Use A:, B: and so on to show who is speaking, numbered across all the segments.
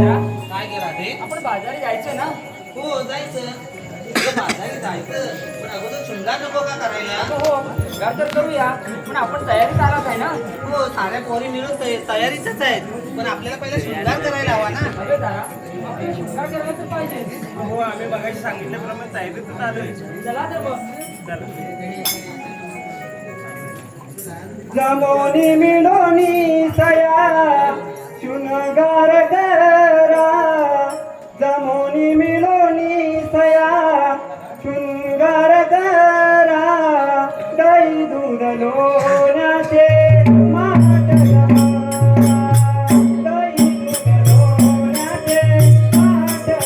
A: आपण बाजारी जायचं ना?
B: हो जायचं. बाजारी जायचं पण अगोदर शृंगार नको का करायला?
A: हो शृंगार तर करूया पण आपण तयारीत आलाच आहे ना?
B: हो साऱ्या पोरी मिळून तयारीतच आहेत पण आपल्याला पहिला शृंगार करायला हवा ना.
A: अरे दादा आपल्याला शृंगार करायला तर पाहिजे.
C: हो आम्ही बघायला सांगितल्याप्रमाणे तयारीतच आलोय.
A: चला तर बघ.
D: जमोनी मिळोनी सया शृंगार करा जमोनी मिळोनी सया शृंगार करा गाई दूध लोण्याचे माठ गाई दूध लोण्याचे माठ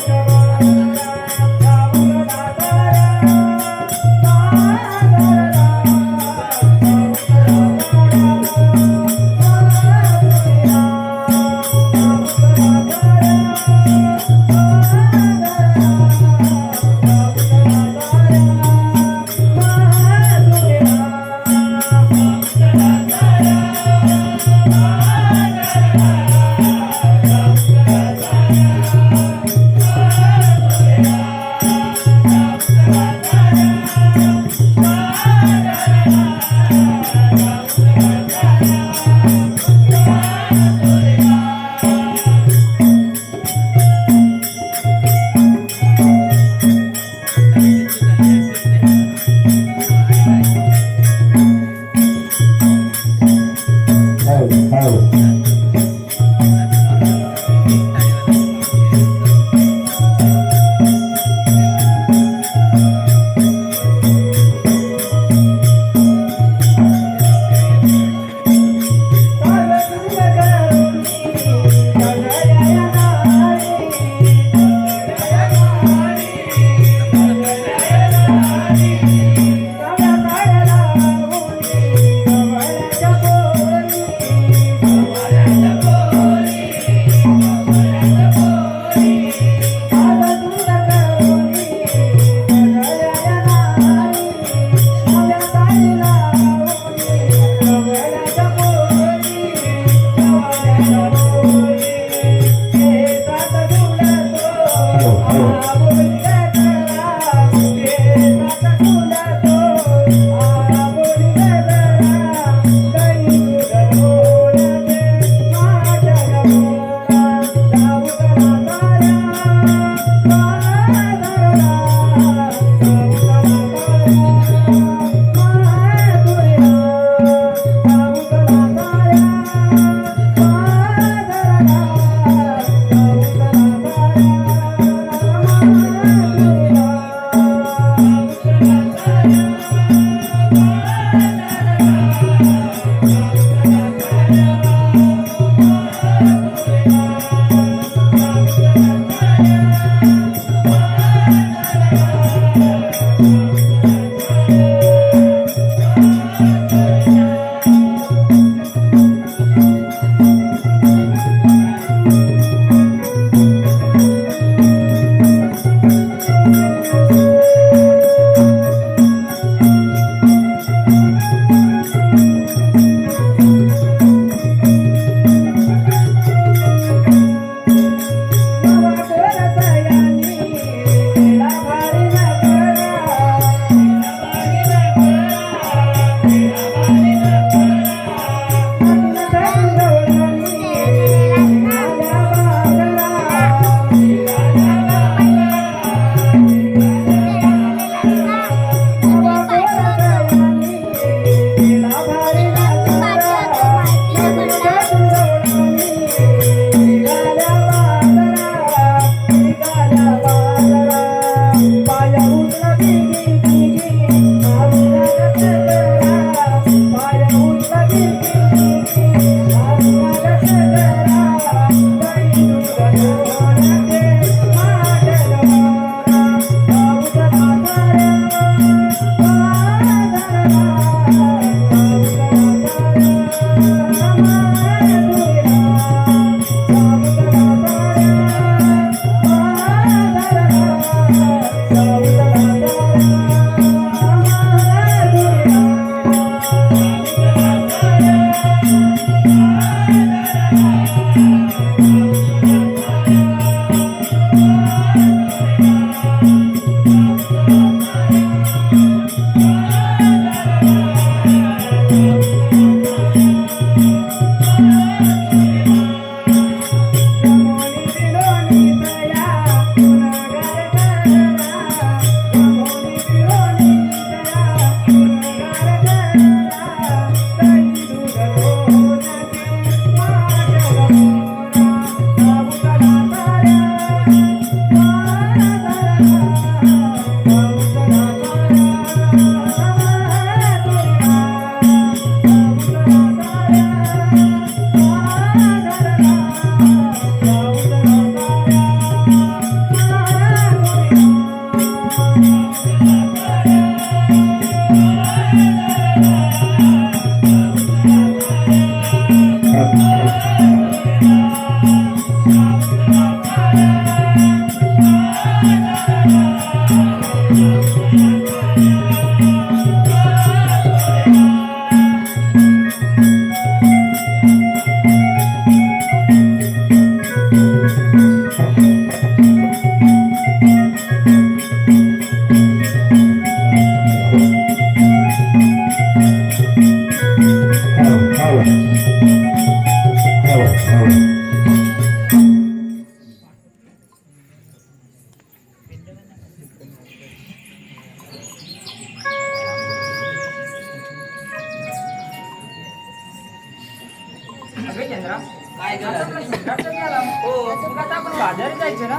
A: अगं चंद्रा,
B: काय
A: आता आपला शिंगाट कमी आला.
B: हो.
A: मग आता आपण बाजारी जायचं ना?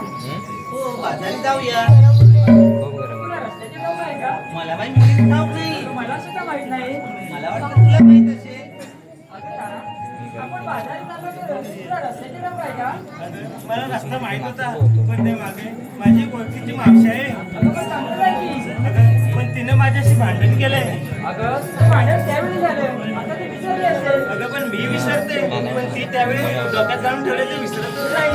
B: हो बाजारी जाऊया.
A: तुला रस्त्याची नाव आहे का?
B: मला माहित मुलीचं नाव नाही.
A: मला सुद्धा माहित नाही.
B: मला वाटतं तुला माहित असेल.
A: अगं तारा, आपण बाजारी चाललो तर तुला रस्त्याची नाव आहे का?
C: मला रस्ता माहित होता पण ते मागे माझी एक ओळखीची मावशी आहे.
A: अगं पण चांगलं आहे की.
C: अगं, पण तिने माझ्याशी भांडण केलंय.
A: अगं ते भांडण त्यावेळी झालं, आता ते विसरली असेल.
C: अगं पण मी विसरते पण ती त्यावेळी डोक्यात जाऊन ठेवले ते विसरतच नाही.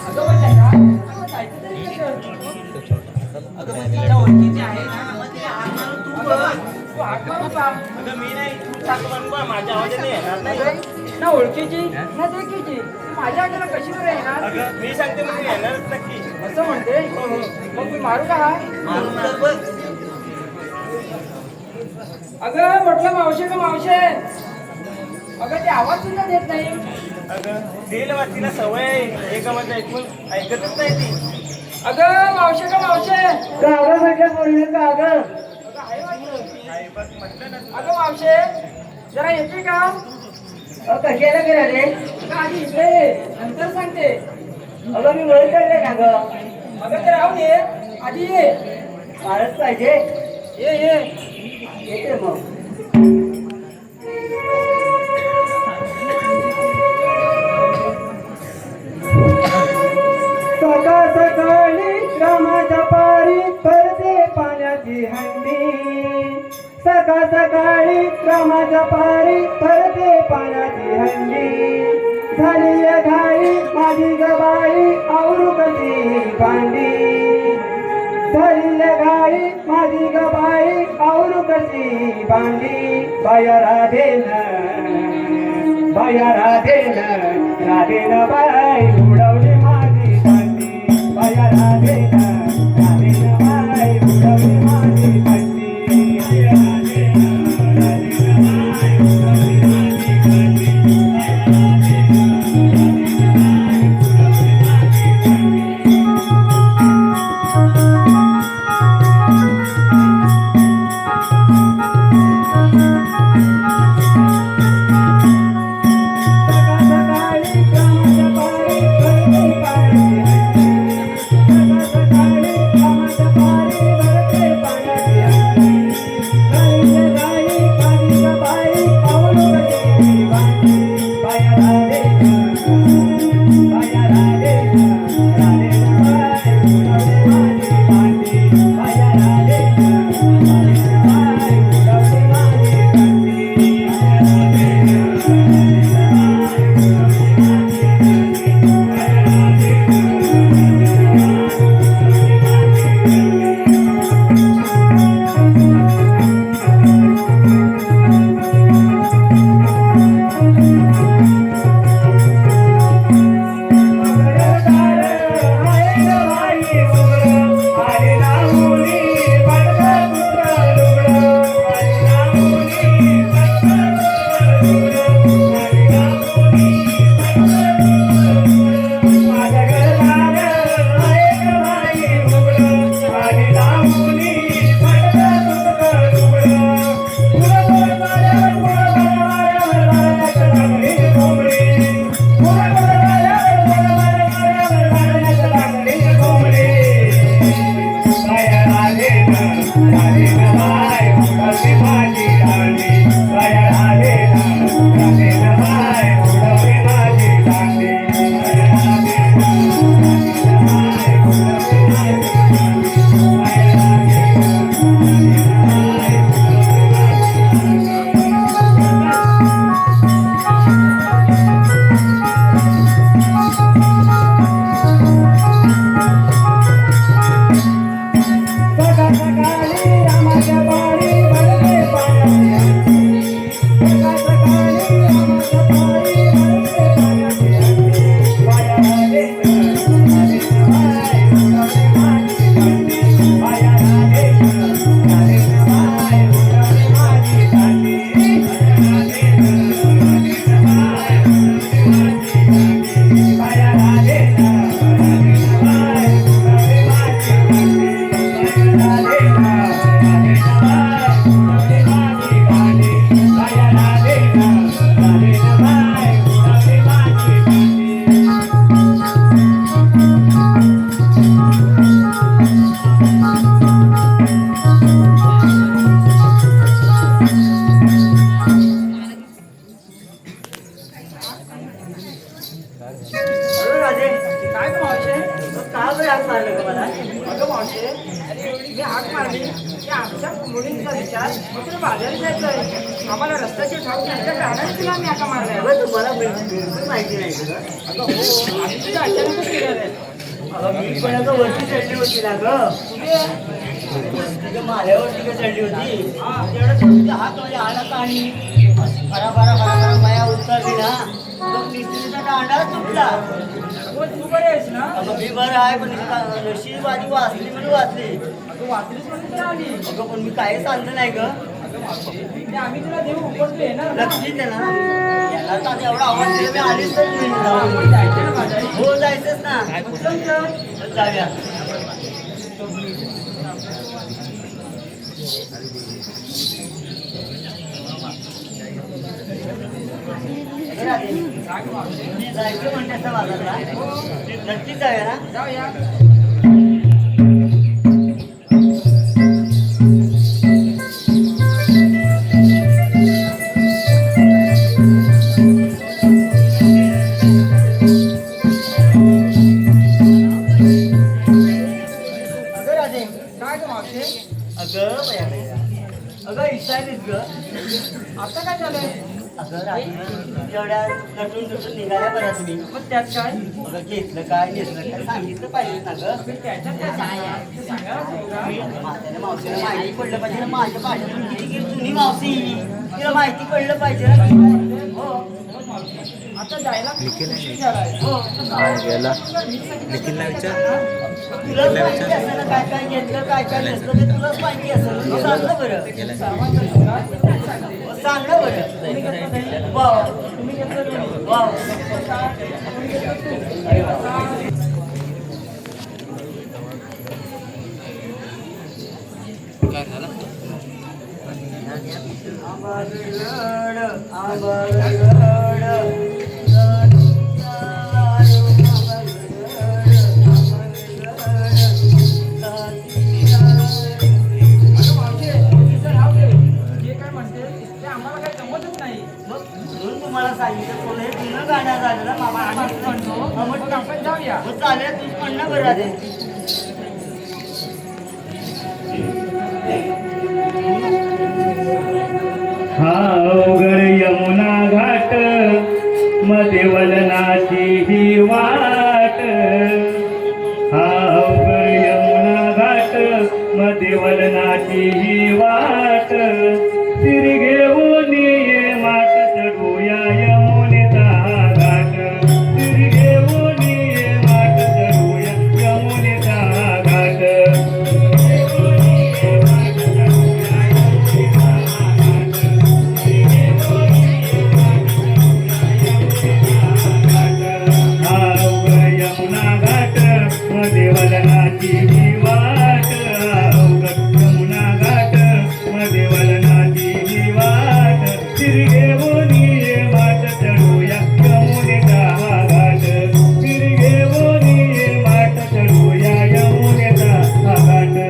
A: अगं पण चंद्रा, आपण जायचं तरी कसं?
B: अगं पण तिच्या ओळखीची आहे ना, मग तिला हाक मारून तू बघ.
A: तू हाक मारून पहा.
C: अगं मी नाही तू टाक म्हणून बा, माझ्या आवाजाने येणार नाही.
A: अगं, ना ओळखीची ना देखीची, ती माझ्या हाताला कशी बरं येणार?
C: अगं मी सांगते मग मी येणारच नक्की.
A: असं म्हणते.
C: हो
A: मारू का हा?
B: मारून तर बघ.
A: अगं म्हटलं मावशे का मावशे, अगं ते आवाज सुद्धा देत नाही.
C: अगं देईल तिला सवय आहे. एक आवाज ऐकून ऐकतच नाही ती.
A: अगं मावशे का मावशे,
D: कागद म्हटलं बोलले कागद.
A: अगं आहे वाटलं.
C: आई बघ म्हटलं ना तुला.
A: अगं मावशे जरा येते का?
D: कशाला गेला रे?
A: अगं आधी इकडे ये, नंतर सांगते.
D: अगं मी वर चढले ना ग.
A: अगं ते राहून ये, आधी ये.
D: मारच पाहिजे.
A: ये ये.
D: येते मग. सकाळ सकाळी रामाच्या पारी भरते पाण्याची हंडी. सकाळ सकाळी रामाच्या पारी भरते पाण्याची हंडी. झाली घाई माझी गबाई आवरू कशी भांडी. झाली घाई माझी गबाई आवरू कशी भांडी. बाया राधेन राधेन बाई उडवली माझी भांडी. बाया राधेन बाई उडवली माझी भांडी.
A: बाजारात जायचंय. आम्हाला रस्त्याची ठाऊक नाही. गाड्याने तुला मी आता मारलाय.
B: तुम्हाला बिलकुल माहिती नाही तुला.
A: अगं हो, आम्ही तुझ्या अचानकच गेलेलं आहे.
B: अगं मी पण आता वरती चढली होती ना ग. माल्यावरती का चढली होती. तेवढं हात म्हणजे आला आणि भराभरा माया उतरली ना. मग निश्चितीचा दांडा तुटला.
A: हो, तू बरी आहेस ना?
B: अगं मी बरं आहे पण नशीब आधी वाचली म्हणून वाचली.
A: तू वाचलीस म्हणून तर आली.
B: अगं पण मी काहीच आणलं नाही ग.
A: ते आम्ही तुला देऊ पण तू येणार ना?
B: नक्कीच आहे ना. याला तर आता एवढा आवाज दिला मी आलीच तर नाही.
A: जायचं ना बाजारी?
B: हो जायचंच ना.
A: चल, चल.
B: जाऊया. अगं राधे, जायचं म्हणते असं बाजारला. नक्कीच जाऊया ना.
A: जाऊया.
B: अगं राधे,
A: काय ग मावशे?
B: अगं बया बया. अगं इच्छालीस ग.
A: आता काय झालंय?
B: अगं राधे, एवढ्या नटून नटून निघाल्या बरं तुम्ही.
A: मग त्यात काय?
B: अगं घेतलं काय नेसलं काय सांगितलं पाहिजे ना गं.
A: पण त्याच्यात काय सांगणार? ते सांगायलाच नको का?
B: माझ्या मावशीला माहिती पडलं पाहिजे ना माझ्या भाषेतून किती किती जुनी मावशी तिला माहिती पडलं पाहिजे ना. हो
A: हो मावशे. आता जायला उशीर झालाय.
B: हो तुलाच माहिती असेल ना काय काय घेतलं काय काय नेसलं ते तुलाच माहिती असेल ना. तू सांग ना बरं.
A: सर्वांचं बघा, ते सांगते.
B: हो, सांग ना बरं. वाव
A: तुम्ही घेतलं तुम्ही.
B: वाव.
A: तुम्ही घेतलं तू. आता मावशे, तिथं राहू दे. जे काय म्हणते ते आम्हाला काही जमतच नाही.
B: म्हणून तुम्हाला सांगितलं कोण हे जुनं गाणं झालं ना मामा.
A: आम्ही म्हणतो मग आपण जाऊया.
B: हो चालेल तूच म्हणणं बरं राधे.
D: हा अवघड यमुना घाट मध्ये वलनाची ही वाट. हा अवघड यमुना घाट मध्ये वलनाची ही वाट. सिर घेऊन ये मात चढूया यमुनेचा घाट. सिर घेऊन ये मात चढूया यमुनेचा घाट. यमुना घाट मध्ये वलनाची ही वाट. यमुना घाट मध्ये वलनाची ही वाट. सिर घेऊन ये मात चढूया यमुनेचा घाट. सिर घेऊन ये मात चढूया यमुनेचा घाट.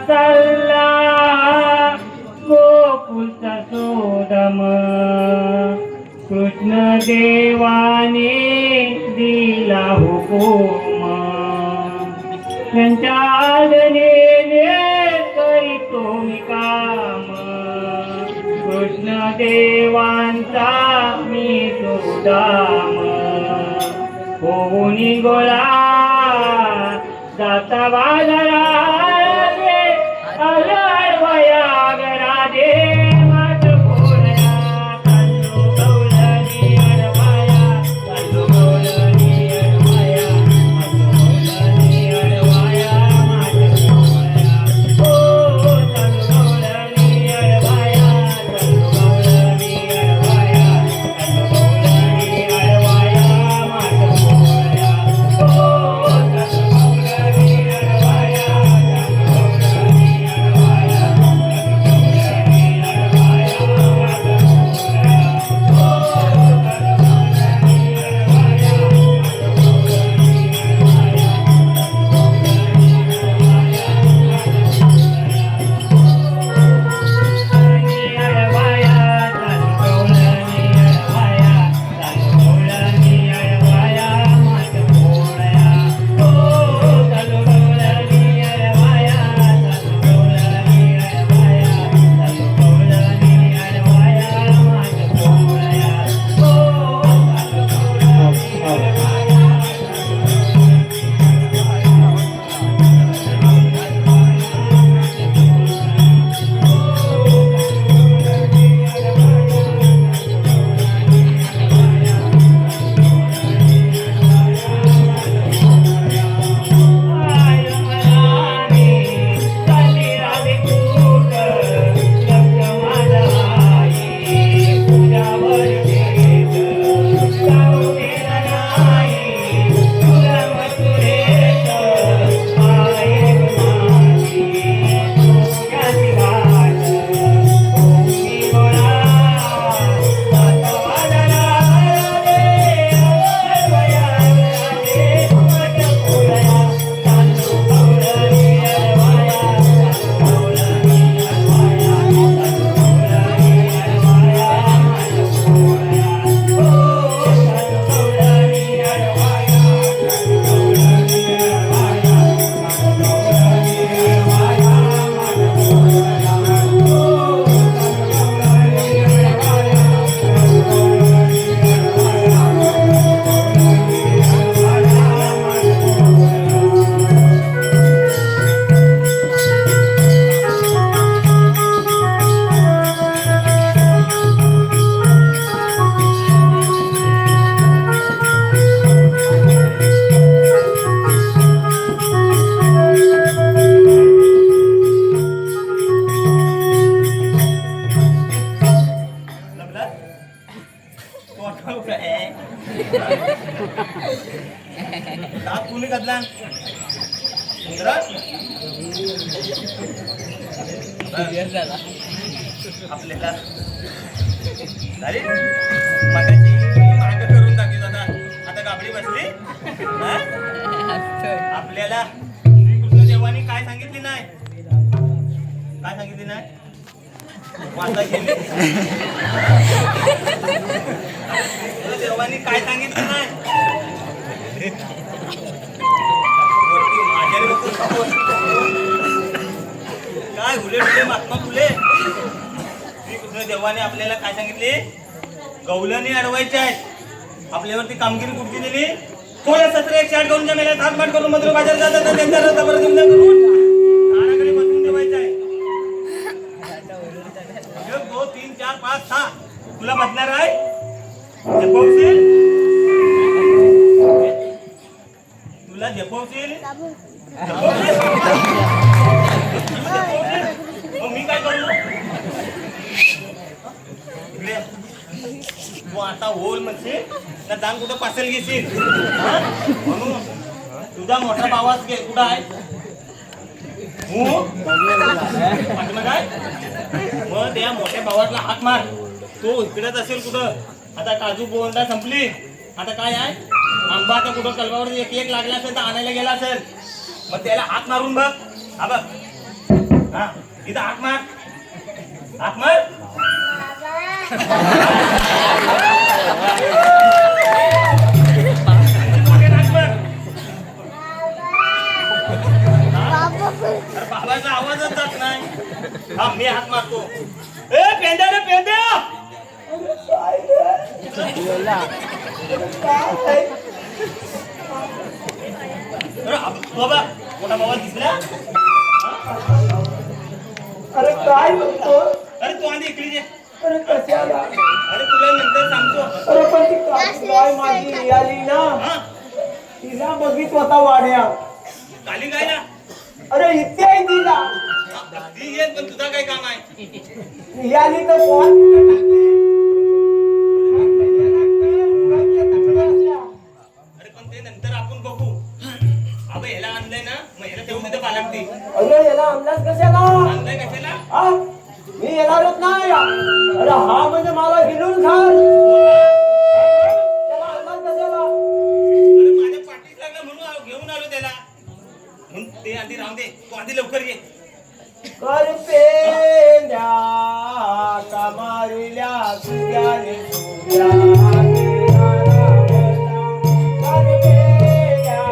D: चालला गोकुळचा सोदम कृष्ण देवाने दिला हुकूम त्यांच्या आज्ञेने करीतो मी काम कृष्ण देवांचा मी सुदाम होऊनी गोळा जाता बाजाराले अलडवया राधे मात बोलया चालू गौलनी अडवाया चालू गौलनी अडवाया गौलनी अडवाया मात बोलया ओ चालू गौलनी अडवाया चालू गौलनी अडवाया चालू गौलनी अडवाया मात बोलया ओ
C: कुणी घातला आपल्याला अरे मगाची माग करून टाकली दादा आता गाबडी बसली आपल्याला श्रीकृष्ण देवानी काय सांगितली नाही काय सांगितली नाही वाचा केली देवानी काय सांगितलं नाही काय हुले हुले महात्मा फुले श्रीकृष्ण देवाने आपल्याला काय सांगितले गौलनी अडवायचे आहेत आपल्यावरती कामगिरी कुठची दिली थोड्या 17 करून मेल्या थाटमाट करून मंत्र बाजार जातात त्यांच्या रथावर जुमल्या करून झाडाकडे बसवून ठेवायचं आहे 1 2 3 4 5 6 तुला बसणार आहे झेपवशील तुला झेपवशील मी काय करू तू आता होल म्हणजे ना दान कुठं पासेल घेशील म्हणून तुझा मोठा भावाच घे कुठं आहे मग त्या मोठ्या भावातला हात मार तो इकडेच असेल कुठं आता काजू बोंडा संपली आता काय आहे आंबा आता कुठं कलबावर एक लागला असेल तर आणायला गेला असेल मग त्याला हात मारून बघ हा बघ हा इथं हाक मार हाक मार मोठे हाक मार. अरे बाबाचा आवाजच जात नाही. हा मी हाक मारतो. ए पेंद्या रे पेंद्या बाबा मोठा बाबा दिसला.
A: अरे काय म्हणतो?
C: अरे तू आधी इकडे ये.
A: अरे कशाला?
C: अरे तुला नंतर सांगतो.
A: अरे पण ती गाय माझी आली ना,
C: हा
A: तिला बघित होता वाड्या.
C: काली काय ना
A: अरे इथे आहे तिला.
C: ती येत पण तुझा काय काम आहे.
A: ही आली तर कोण?
C: अरे पण ते नंतर आपण बघू. अबे ह्याला आणलंय ना मग ह्याला तेवढं तिथं पालकते.
A: अरे याला अंदाज कशाला?
C: आणलंय कशाला.
A: हा? मी येणारच नाही. अरे हा म्हणजे मला गिळून खाल. त्याला अंदाज कशाला?
C: अरे माझ्या पाठीत लागलं म्हणून घेऊन आलो त्याला. म्हणून ते आधी राहून दे. तू आधी लवकर ये.
A: कर पेंड्या कमारील्या तुझ्याने तुझ्या कर पेंड्या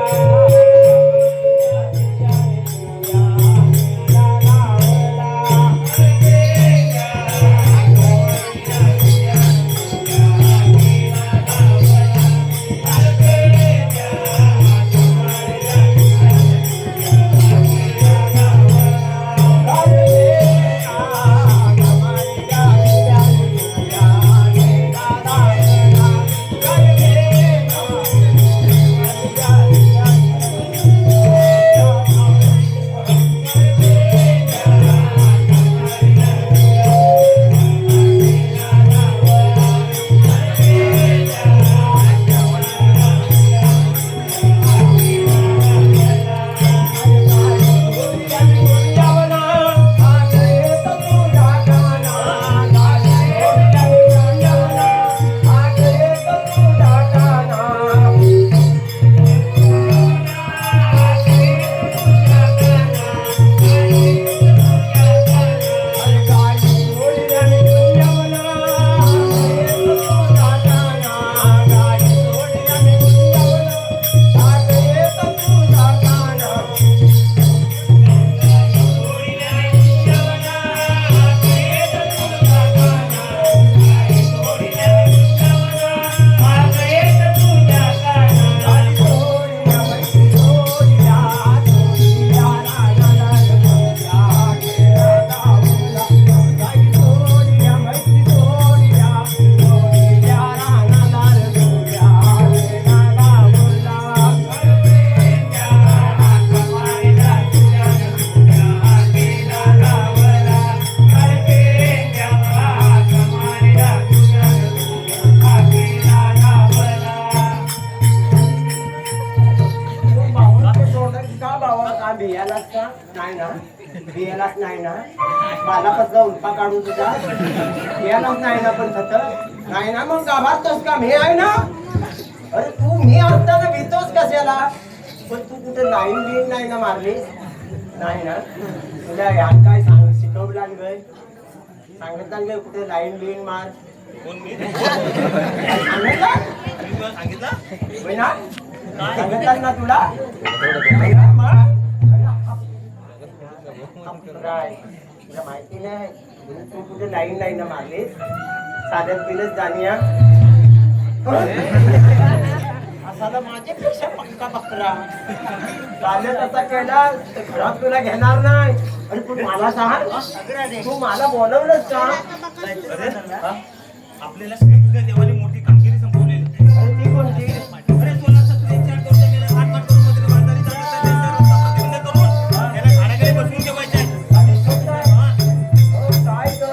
A: बियालाच का? नाही ना, बियालाच नाही ना. मला कसला उल्पा काढून तुझा बियालाच नाही ना. पण थत नाही ना. मग गाभातच का मी आहे ना. अरे तू मी असताना भीतोस कशाला? पण तू कुठे लाईन बिन नाही ना मारली. नाही ना. तुला यात काय शिकवला गे? सांगितलं गे कुठे लाईन बिन मार?
C: कोण मी
A: सांगितलं
C: सांगितलं
A: ना? सांगितलं ना तुला? तुला माहिती नाही तू कुठे लाईन नाही ना मारलीस. साध्यात बिलच जाणीया असाला माझ्यापेक्षा पक्का बकरा. चालेल तसा केला तर घरात तुला घेणार नाही. अरे तू मला सांग, तू मला बोलवलंच का?
C: आपल्याला श्रीकृष्ण देवाने मोठी कामगिरी संपवलेली.
A: अरे ती कोणती?
C: अरे सोळा सतरा एक चार करून गेला. हात पाठ करून मंत्री म्हातारी त्यांचा रस्ता प्रतिबंध करून त्याला घराकडे बसवून ठेवायचे आहे.
A: काय कर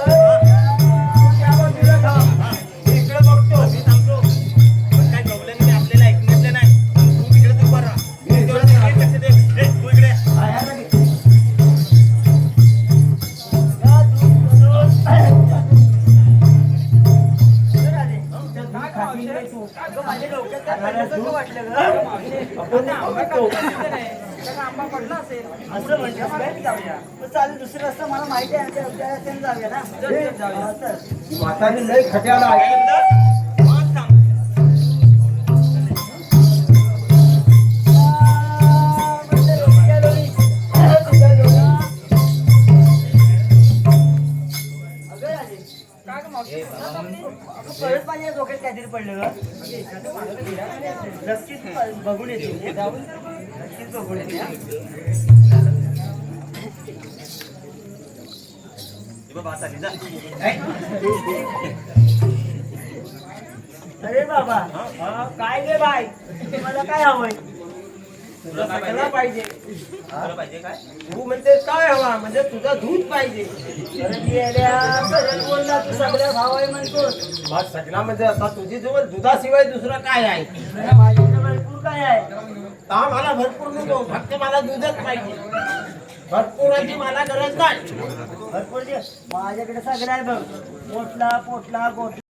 A: तू त्या बाजूला थांब. मी इकडे बघतो.
C: मी सांगतो पण काय गवल्याने आपल्याला ऐकण्यातलं नाही. तू तिकडेच उभा राहा. मी तेवढं तिकडे लक्ष दे. तू इकडे
A: बाहेर घे.
B: आंबा पडला असेल असं म्हणजे चालेल दुसरं रस्ता मला माहिती आहे त्या रस्त्याने जाऊया ना हा, तर
A: म्हातारी लय खट्याला आहे.
C: मग थांब.
B: परत माझ्या डोक्यात काहीतरी पडलं नक्कीच बघून येते जाऊन नक्कीच बघून येते
C: हे बघ, बस आली, जा.
B: अरे बाबा काय गे बाय तुम्हाला काय हवंय
C: तुला काय
A: सगळं पाहिजे.
C: तुला पाहिजे काय?
A: तू म्हणते काय हवा म्हणजे तुझं दूध पाहिजे.
B: बोलला तू सगळ्या भाव आहे म्हणतो
A: मग सगळा म्हणजे आता तुझी जवळ दुधाशिवाय दुसरं काय आहे?
B: माझ्याकडे भरपूर काय आहे
A: ता मला भरपूर नको, फक्त मला दूधच पाहिजे. भरपूराची मला गरज नाही.
B: भरपूर माझ्याकडे सगळं आहे बघ पोटला गोटला